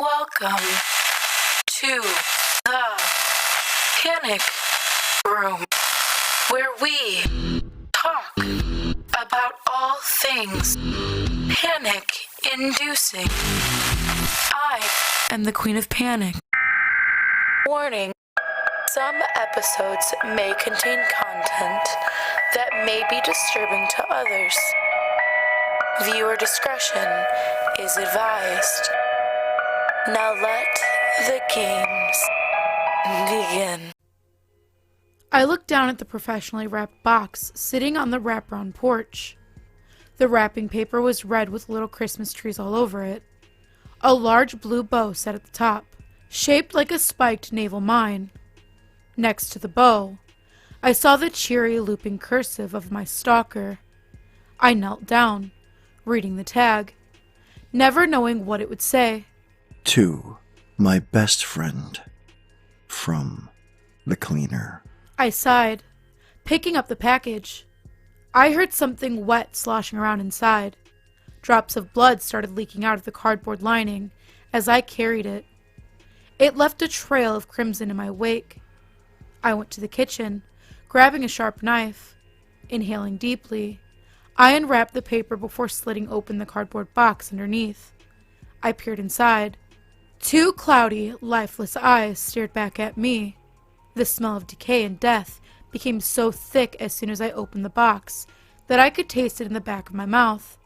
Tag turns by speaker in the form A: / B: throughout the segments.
A: Welcome to the Panic Room, where we talk about all things panic-inducing. I am the Queen of Panic. Warning, some episodes may contain content that may be disturbing to others. Viewer discretion is advised. Now let the games begin.
B: I looked down at the professionally wrapped box sitting on the wraparound porch. The wrapping paper was red with little Christmas trees all over it. A large blue bow sat at the top, shaped like a spiked naval mine. Next to the bow, I saw the cheery looping cursive of my stalker. I knelt down, reading the tag, never knowing what it would say.
C: To my best friend, from the cleaner.
B: I sighed, picking up the package. I heard something wet sloshing around inside. Drops of blood started leaking out of the cardboard lining as I carried it. It left a trail of crimson in my wake. I went to the kitchen, grabbing a sharp knife. Inhaling deeply, I unwrapped the paper before slitting open the cardboard box underneath. I peered inside. Two cloudy, lifeless eyes stared back at me. The smell of decay and death became so thick as soon as I opened the box that I could taste it in the back of my mouth.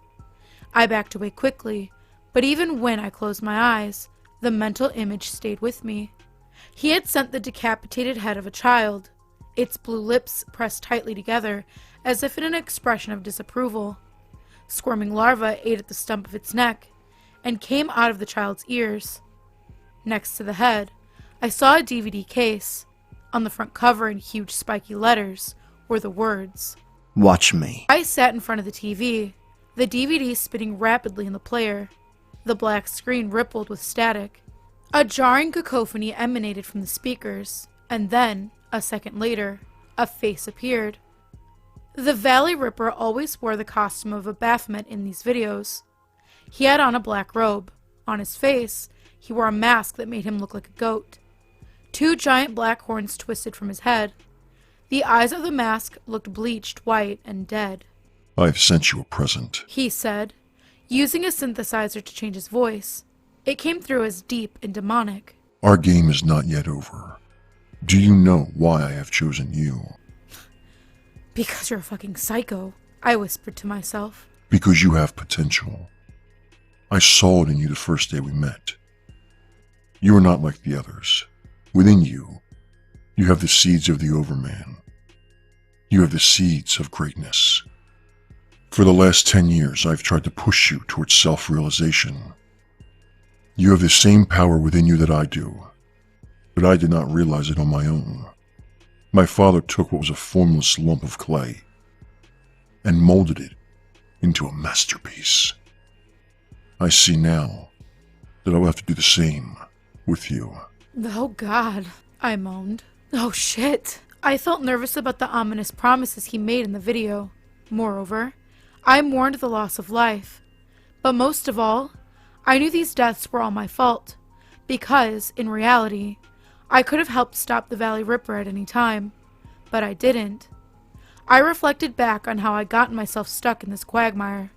B: I backed away quickly, but even when I closed my eyes, the mental image stayed with me. He had sent the decapitated head of a child, its blue lips pressed tightly together as if in an expression of disapproval. Squirming larvae ate at the stump of its neck and came out of the child's ears. Next to the head, I saw a DVD case. On the front cover in huge spiky letters were the words,
C: "Watch me."
B: I sat in front of the TV, the DVD spinning rapidly in the player. The black screen rippled with static. A jarring cacophony emanated from the speakers, and then, a second later, a face appeared. The Valley Ripper always wore the costume of a Baphomet in these videos. He had on a black robe. On his face, he wore a mask that made him look like a goat. Two giant black horns twisted from his head. The eyes of the mask looked bleached white and dead.
D: "I've sent you a present,"
B: he said, using a synthesizer to change his voice. It came through as deep and demonic.
D: "Our game is not yet over. Do you know why I have chosen you?"
B: Because you're a fucking psycho, I whispered to myself.
D: "Because you have potential. I saw it in you the first day we met. You are not like the others. Within you, you have the seeds of the Overman. You have the seeds of greatness. For the last 10 years, I've tried to push you towards self-realization. You have the same power within you that I do, but I did not realize it on my own. My father took what was a formless lump of clay and molded it into a masterpiece. I see now that I will have to do the same with you."
B: Oh God, I moaned. Oh shit. I felt nervous about the ominous promises he made in the video. Moreover, I mourned the loss of life. But most of all, I knew these deaths were all my fault, because, in reality, I could have helped stop the Valley Ripper at any time, but I didn't. I reflected back on how I'd gotten myself stuck in this quagmire.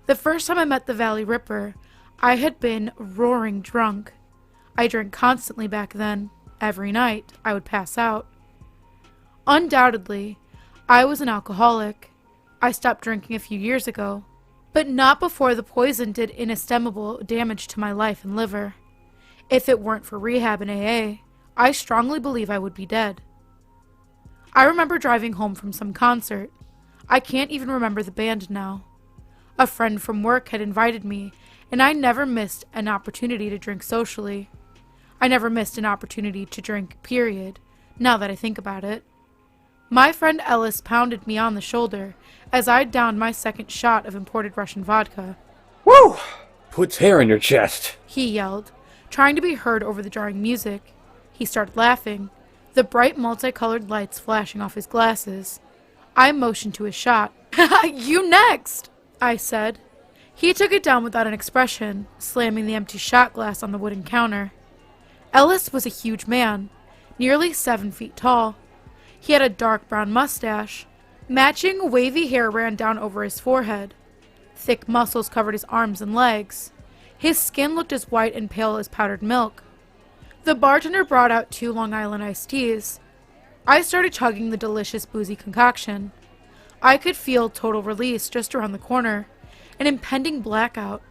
B: The first time I met the Valley Ripper, I had been roaring drunk. I drank constantly back then. Every night, I would pass out. Undoubtedly, I was an alcoholic. I stopped drinking a few years ago, but not before the poison did inestimable damage to my life and liver. If it weren't for rehab and AA, I strongly believe I would be dead. I remember driving home from some concert. I can't even remember the band now. A friend from work had invited me, and I never missed an opportunity to drink socially. I never missed an opportunity to drink, period, now that I think about it. My friend Ellis pounded me on the shoulder as I downed my second shot of imported Russian vodka.
E: "Woo! Puts hair in your chest,"
B: he yelled, trying to be heard over the jarring music. He started laughing, the bright multicolored lights flashing off his glasses. I motioned to his shot. "You next!" I said. He took it down without an expression, slamming the empty shot glass on the wooden counter. Ellis was a huge man, nearly 7 feet tall. He had a dark brown mustache. Matching wavy hair ran down over his forehead. Thick muscles covered his arms and legs. His skin looked as white and pale as powdered milk. The bartender brought out 2 Long Island iced teas. I started chugging the delicious boozy concoction. I could feel total release just around the corner, an impending blackout.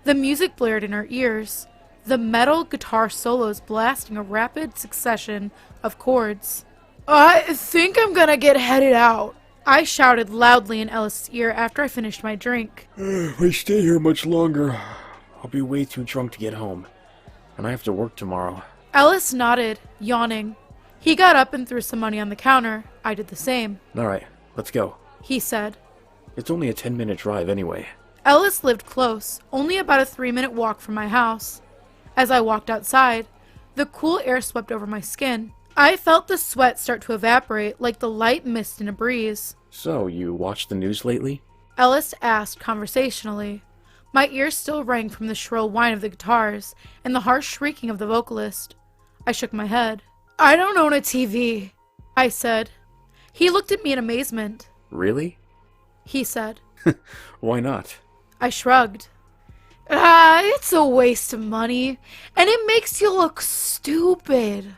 B: The music blared in our ears, the metal guitar solos blasting a rapid succession of chords. "I think I'm gonna get headed out," I shouted loudly in Ellis' ear after I finished my drink.
E: If I stay here much longer, I'll be way too drunk to get home. And I have to work tomorrow.
B: Ellis nodded, yawning. He got up and threw some money on the counter. I did the same.
E: Alright, let's go.
B: He said.
E: It's only a 10-minute drive anyway.
B: Ellis lived close, only about a 3-minute walk from my house. As I walked outside, the cool air swept over my skin. I felt the sweat start to evaporate like the light mist in a breeze.
E: So, you watched the news lately?
B: Ellis asked conversationally. My ears still rang from the shrill whine of the guitars and the harsh shrieking of the vocalist. I shook my head. "I don't own a TV," I said. He looked at me in amazement.
E: Really?
B: He said.
E: Why not?
B: I shrugged. It's a waste of money, and it makes you look stupid.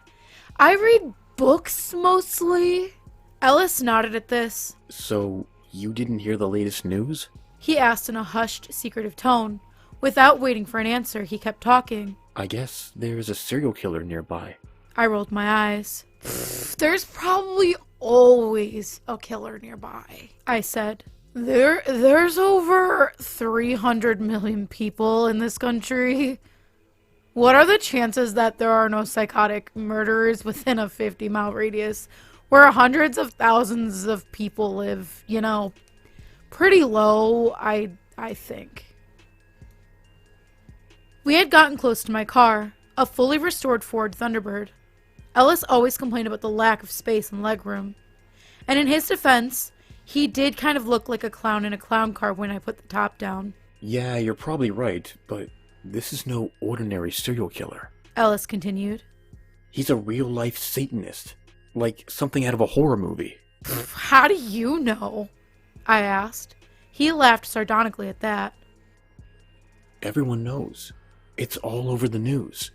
B: I read books mostly." Ellis nodded at this.
E: So, you didn't hear the latest news?
B: He asked in a hushed, secretive tone. Without waiting for an answer, he kept talking.
E: I guess there's a serial killer nearby.
B: I rolled my eyes. "There's probably always a killer nearby," I said. There's over 300 million people in this country. What are the chances that there are no psychotic murderers within a 50-mile radius where hundreds of thousands of people live? You know, pretty low, I think. We had gotten close to my car, a fully restored Ford Thunderbird. Ellis always complained about the lack of space and legroom. And in his defense, he did kind of look like a clown in a clown car when I put the top down.
E: Yeah, you're probably right, but this is no ordinary serial killer.
B: Ellis continued.
E: He's a real-life Satanist, like something out of a horror movie.
B: How do you know? I asked. He laughed sardonically at that.
E: Everyone knows. It's all over the news.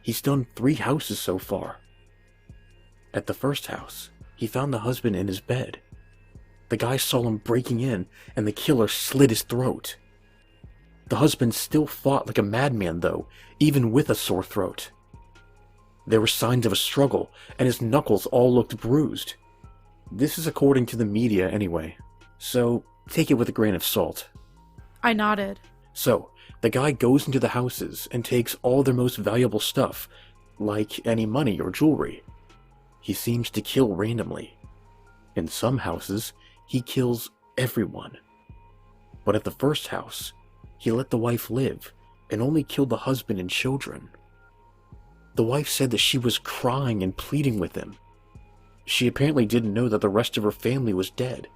E: He's done 3 houses so far. At the first house, he found the husband in his bed. The guy saw him breaking in, and the killer slit his throat. The husband still fought like a madman, though, even with a sore throat. There were signs of a struggle, and his knuckles all looked bruised. This is according to the media anyway, so take it with a grain of salt.
B: I nodded.
E: So, the guy goes into the houses and takes all their most valuable stuff, like any money or jewelry. He seems to kill randomly. In some houses, he kills everyone. But at the first house, he let the wife live and only killed the husband and children. The wife said that she was crying and pleading with him. She apparently didn't know that the rest of her family was dead,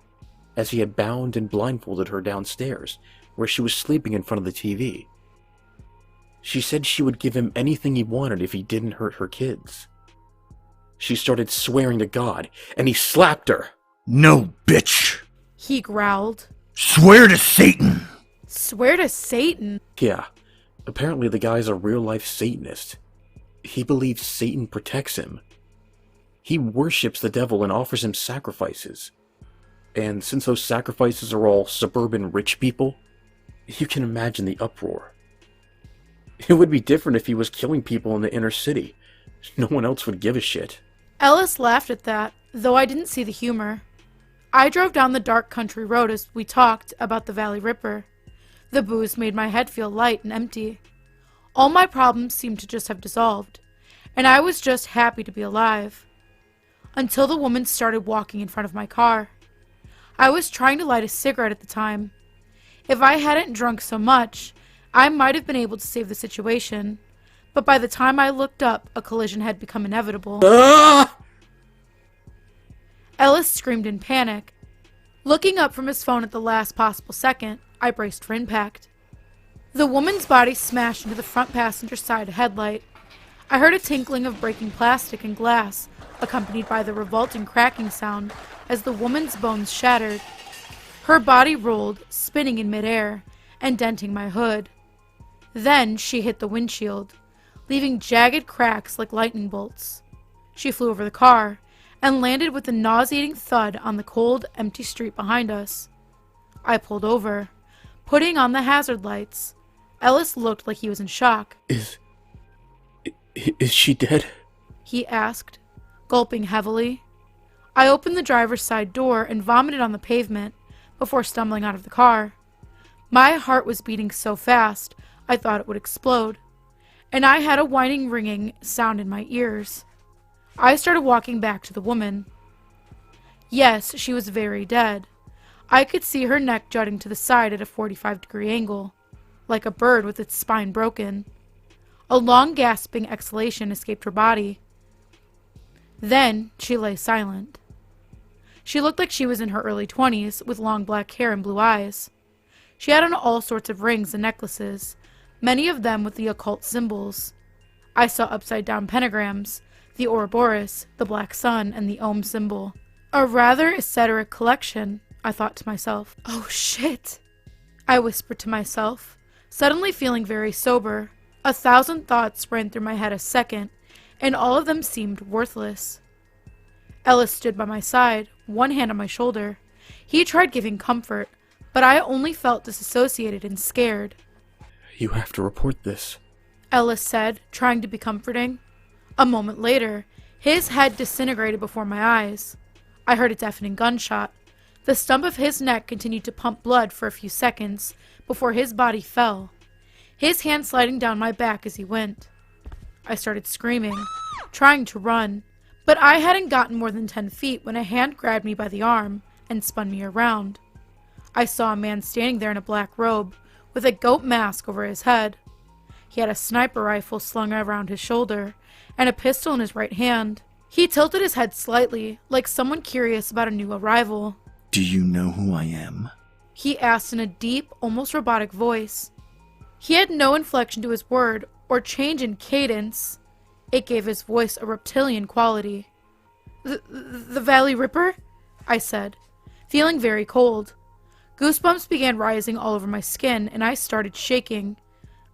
E: as he had bound and blindfolded her downstairs, where she was sleeping in front of the TV. She said she would give him anything he wanted if he didn't hurt her kids. She started swearing to God, and he slapped her.
C: No, bitch.
B: He growled.
C: Swear to Satan.
B: Swear to Satan?
E: Yeah, apparently the guy's a real-life Satanist. He believes Satan protects him. He worships the devil and offers him sacrifices. And since those sacrifices are all suburban rich people, you can imagine the uproar. It would be different if he was killing people in the inner city. No one else would give a shit.
B: Ellis laughed at that, though I didn't see the humor. I drove down the dark country road as we talked about the Valley Ripper. The booze made my head feel light and empty. All my problems seemed to just have dissolved, and I was just happy to be alive. Until the woman started walking in front of my car. I was trying to light a cigarette at the time. If I hadn't drunk so much, I might have been able to save the situation, but by the time I looked up, a collision had become inevitable.
E: Ah!
B: Ellis screamed in panic. Looking up from his phone at the last possible second, I braced for impact. The woman's body smashed into the front passenger side headlight. I heard a tinkling of breaking plastic and glass, accompanied by the revolting cracking sound as the woman's bones shattered. Her body rolled, spinning in midair, and denting my hood. Then she hit the windshield, leaving jagged cracks like lightning bolts. She flew over the car and landed with a nauseating thud on the cold, empty street behind us. I pulled over, putting on the hazard lights. Ellis looked like he was in shock.
E: Is she dead?
B: He asked, gulping heavily. I opened the driver's side door and vomited on the pavement before stumbling out of the car. My heart was beating so fast I thought it would explode, and I had a whining, ringing sound in my ears. I started walking back to the woman. Yes, she was very dead. I could see her neck jutting to the side at a 45-degree angle, like a bird with its spine broken. A long gasping exhalation escaped her body. Then she lay silent. She looked like she was in her early 20s, with long black hair and blue eyes. She had on all sorts of rings and necklaces, many of them with the occult symbols. I saw upside-down pentagrams, the Ouroboros, the Black Sun, and the Ohm symbol. A rather esoteric collection, I thought to myself. Oh shit, I whispered to myself, suddenly feeling very sober. 1,000 thoughts ran through my head a second, and all of them seemed worthless. Ellis stood by my side, one hand on my shoulder. He tried giving comfort, but I only felt disassociated and scared.
E: You have to report this,
B: Ellis said, trying to be comforting. A moment later, his head disintegrated before my eyes. I heard a deafening gunshot. The stump of his neck continued to pump blood for a few seconds before his body fell, his hand sliding down my back as he went. I started screaming, trying to run, but I hadn't gotten more than 10 feet when a hand grabbed me by the arm and spun me around. I saw a man standing there in a black robe with a goat mask over his head. He had a sniper rifle slung around his shoulder and a pistol in his right hand. He tilted his head slightly, like someone curious about a new arrival.
C: Do you know who I am?
B: He asked in a deep, almost robotic voice. He had no inflection to his word or change in cadence. It gave his voice a reptilian quality. The Valley Ripper? I said, feeling very cold. Goosebumps began rising all over my skin, and I started shaking,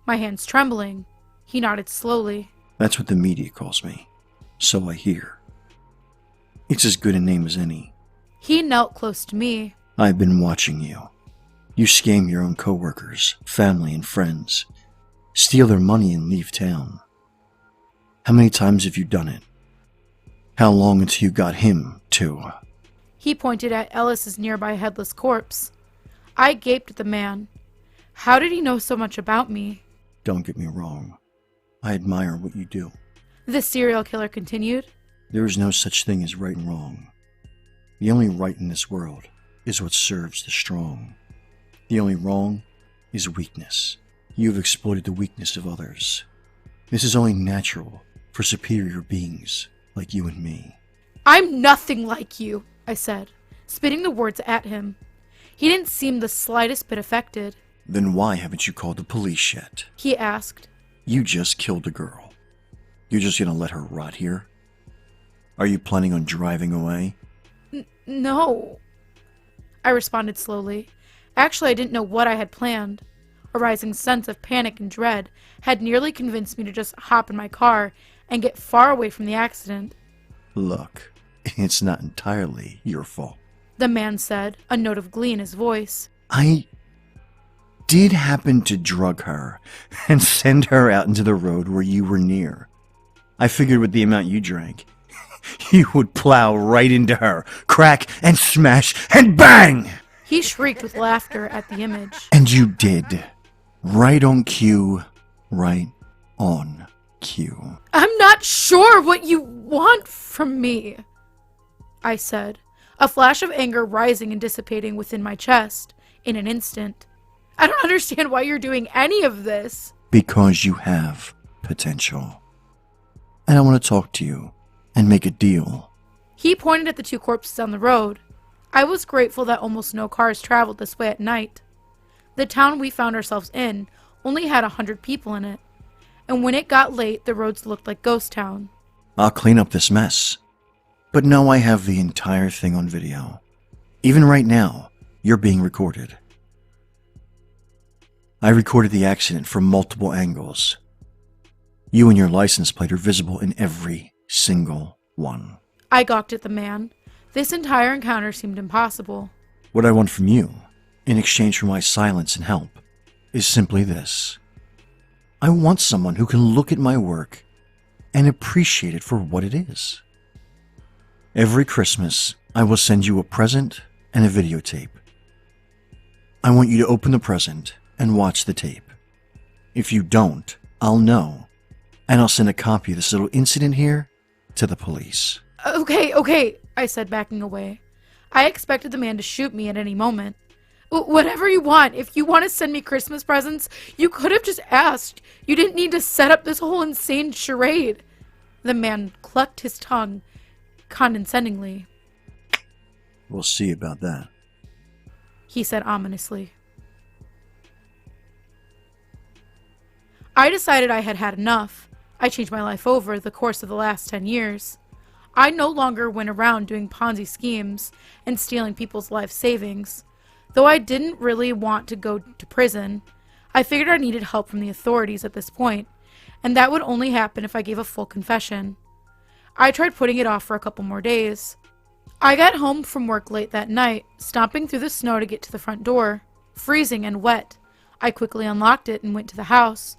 B: my hands trembling. He nodded slowly.
C: That's what the media calls me. So I hear. It's as good a name as any.
B: He knelt close to me.
C: I've been watching you. You scam your own coworkers, family, and friends. Steal their money and leave town. How many times have you done it? How long until you got him, too?
B: He pointed at Ellis's nearby headless corpse. I gaped at the man. How did he know so much about me?
C: Don't get me wrong. I admire what you do.
B: The serial killer continued.
C: There is no such thing as right and wrong. The only right in this world is what serves the strong. The only wrong is weakness. You have exploited the weakness of others. This is only natural for superior beings like you and me.
B: I'm nothing like you, I said, spitting the words at him. He didn't seem the slightest bit affected.
C: Then why haven't you called the police yet?
B: He asked.
C: You just killed a girl. You're just gonna let her rot here? Are you planning on driving away?
B: No, I responded slowly. Actually, I didn't know what I had planned. A rising sense of panic and dread had nearly convinced me to just hop in my car and get far away from the accident.
C: Look, it's not entirely your fault,
B: the man said, a note of glee in his voice.
C: I did happen to drug her and send her out into the road where you were near. I figured with the amount you drank, you would plow right into her, crack and smash and bang!
B: He shrieked with laughter at the image.
C: And you did. Right on cue. Right on cue.
B: I'm not sure what you want from me, I said, a flash of anger rising and dissipating within my chest in an instant. I don't understand why you're doing any of this.
C: Because you have potential. And I want to talk to you and make a deal.
B: He pointed at the two corpses on the road. I was grateful that almost no cars traveled this way at night. The town we found ourselves in only had 100 people in it, and when it got late, the roads looked like ghost town.
C: I'll clean up this mess. But no, I have the entire thing on video. Even right now, you're being recorded. I recorded the accident from multiple angles. You and your license plate are visible in every single one.
B: I gawked at the man. This entire encounter seemed impossible.
C: What I want from you, in exchange for my silence and help, is simply this. I want someone who can look at my work and appreciate it for what it is. Every Christmas, I will send you a present and a videotape. I want you to open the present and watch the tape. If you don't, I'll know, and I'll send a copy of this little incident here to the police.
B: Okay, I said, backing away. I expected the man to shoot me at any moment. Whatever you want. If you want to send me Christmas presents, you could have just asked. You didn't need to set up this whole insane charade. The man clucked his tongue condescendingly.
C: We'll see about that,
B: he said ominously. I decided I had had enough. I changed my life over the course of the last 10 years. I no longer went around doing Ponzi schemes and stealing people's life savings. Though I didn't really want to go to prison, I figured I needed help from the authorities at this point, and that would only happen if I gave a full confession. I tried putting it off for a couple more days. I got home from work late that night, stomping through the snow to get to the front door. Freezing and wet, I quickly unlocked it and went to the house.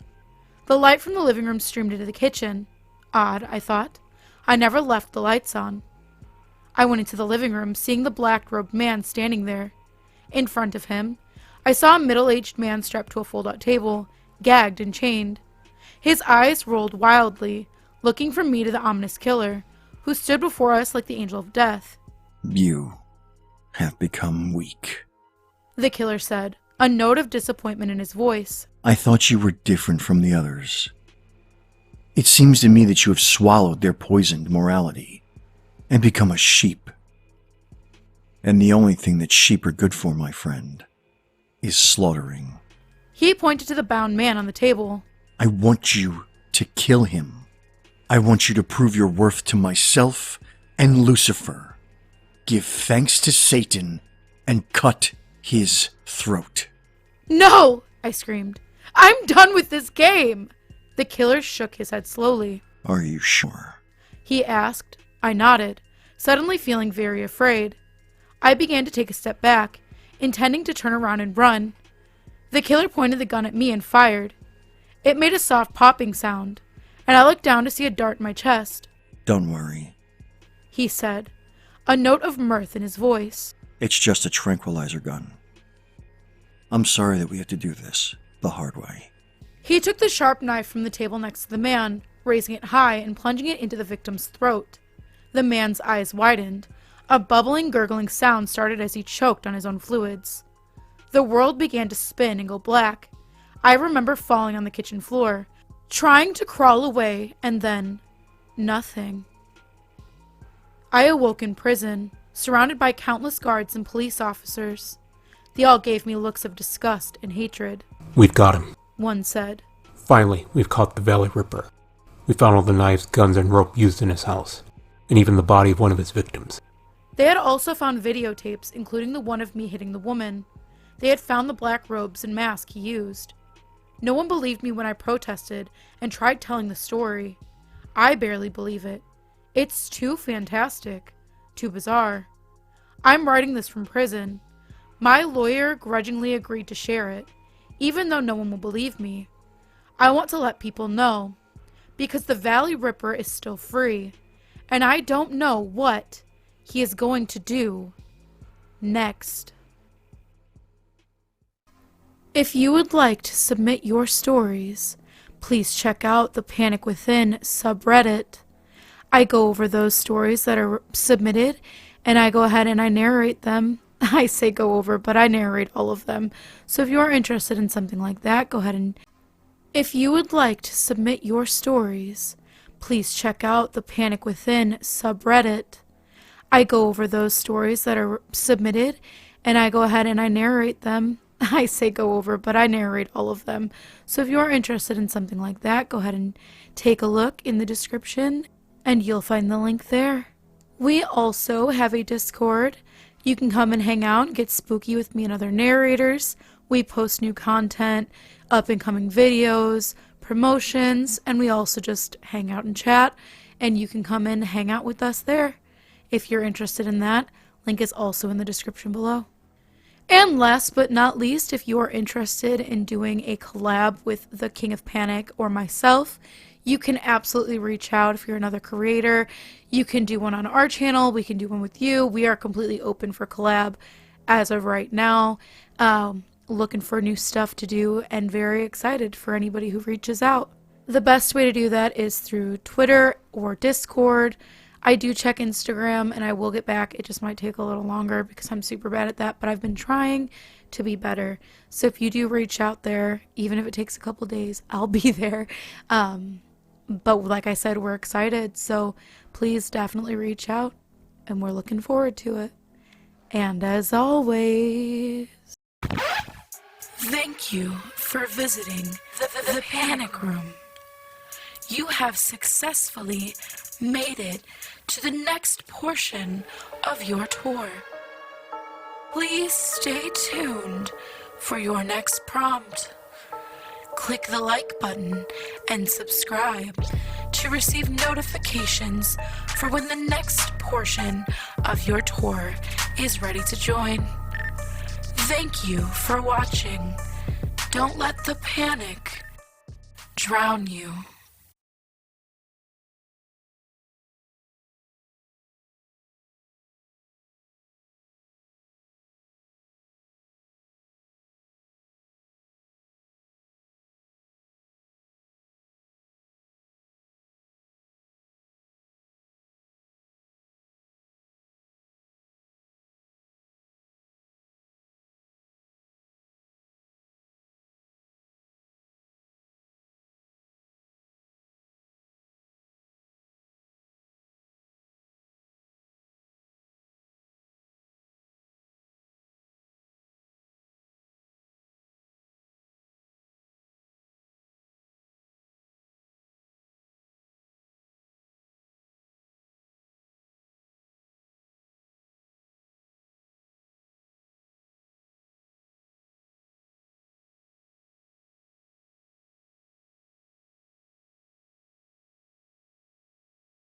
B: The light from the living room streamed into the kitchen. Odd, I thought. I never left the lights on. I went into the living room, seeing the black-robed man standing there. In front of him, I saw a middle-aged man strapped to a fold-out table, gagged and chained. His eyes rolled wildly, looking from me to the ominous killer, who stood before us like the angel of death.
C: You have become weak,
B: the killer said, a note of disappointment in his voice.
C: I thought you were different from the others. It seems to me that you have swallowed their poisoned morality and become a sheep. And the only thing that sheep are good for, my friend, is slaughtering.
B: He pointed to the bound man on the table.
C: I want you to kill him. I want you to prove your worth to myself and Lucifer. Give thanks to Satan and cut his throat.
B: No! I screamed. I'm done with this game! The killer shook his head slowly.
C: Are you sure?
B: He asked. I nodded, suddenly feeling very afraid. I began to take a step back, intending to turn around and run. The killer pointed the gun at me and fired. It made a soft popping sound, and I looked down to see a dart in my chest.
C: Don't worry,
B: he said, a note of mirth in his voice.
C: It's just a tranquilizer gun. I'm sorry that we have to do this the hard way.
B: He took the sharp knife from the table next to the man, raising it high and plunging it into the victim's throat. The man's eyes widened. A bubbling, gurgling sound started as he choked on his own fluids. The world began to spin and go black. I remember falling on the kitchen floor, trying to crawl away, and then nothing. I awoke in prison, surrounded by countless guards and police officers. They all gave me looks of disgust and hatred.
F: We've got him,
B: one said.
F: Finally, we've caught the Valley Ripper. We found all the knives, guns, and rope used in his house, and even the body of one of his victims.
B: They had also found videotapes, including the one of me hitting the woman. They had found the black robes and mask he used. No one believed me when I protested and tried telling the story. I barely believe it. It's too fantastic, too bizarre. I'm writing this from prison. My lawyer grudgingly agreed to share it, even though no one will believe me. I want to let people know, because the Valley Ripper is still free, and I don't know what he is going to do next. If you would like to submit your stories, please check out the Panic Within subreddit. I go over those stories that are submitted, and I go ahead and I narrate them. I say go over, but I narrate all of them. So if you are interested in something like that, go ahead and... If you would like to submit your stories, please check out the Panic Within subreddit. I go over those stories that are submitted, and I go ahead and I narrate them. I say go over, but I narrate all of them. So if you're interested in something like that, go ahead and take a look in the description and you'll find the link there. We also have a Discord. You can come and hang out and get spooky with me and other narrators. We post new content, up and coming videos, promotions, and we also just hang out and chat, and you can come in and hang out with us there. If you're interested in that, link is also in the description below. And last but not least, if you are interested in doing a collab with the King of Panic or myself, you can absolutely reach out. If you're another creator, you can do one on our channel, we can do one with you. We are completely open for collab as of right now. Looking for new stuff to do and very excited for anybody who reaches out. The best way to do that is through Twitter or Discord. I do check Instagram and I will get back. It just might take a little longer because I'm super bad at that, but I've been trying to be better. So if you do reach out there, even if it takes a couple days, I'll be there. But like I said, we're excited. So please definitely reach out and we're looking forward to it. And as always,
A: thank you for visiting the Panic Room. You have successfully made it to the next portion of your tour. Please stay tuned for your next prompt. Click the like button and subscribe to receive notifications for when the next portion of your tour is ready to join. Thank you for watching. Don't let the panic drown you.